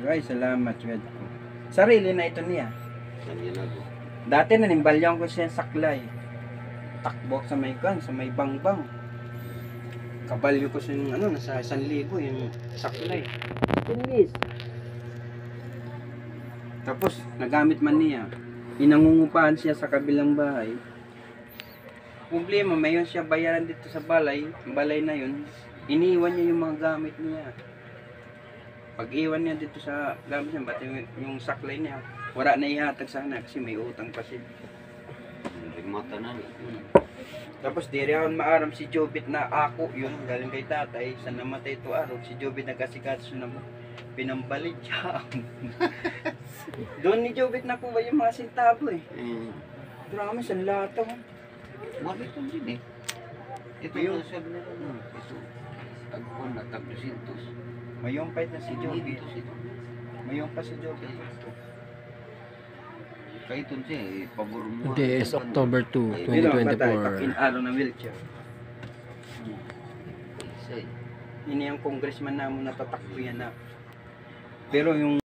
Ay, salamat, Jwed ko. Sarili na ito niya. Nandiyan ako. Dati nanimbalyan ko siya saklay. Takbo sa may kan, sa may bangbang. Kabalyo ko siya ng nasa 1,000 yung saklay. Tinis. Tapos, nagamit man niya. Inangungupahan siya sa kabilang bahay. Problema, mayon siya bayaran dito sa balay. Ang balay na yun, iniwan niya yung mga gamit niya. Pag iwan niya dito sa gamit niya, ba't yung saklay niya, wala na ihatag sana kasi may utang pa siya. Mata na niya. Tapos diri ako maaram si Jobit na ako, yun, galing kay tatay, sa namatay to araw, si Jobit nagkasikat na pinambalit siya. Doon ni Jobit na po ba yung mga sintabo eh. Drama sa lato. Mali ito din eh. Ito yung sabi nila. Ito. Tagpuan na, tag-200. Mayong pa ito si Jobit. Ito. Mayong pa si Jobit. Kaya ito siya eh, pabor mo. Today is October 2, Dito ang patay, 2024. pakin-araw na wheelchair. Isa eh. Ini ang congressman namin natatakbo yan na. Pero yung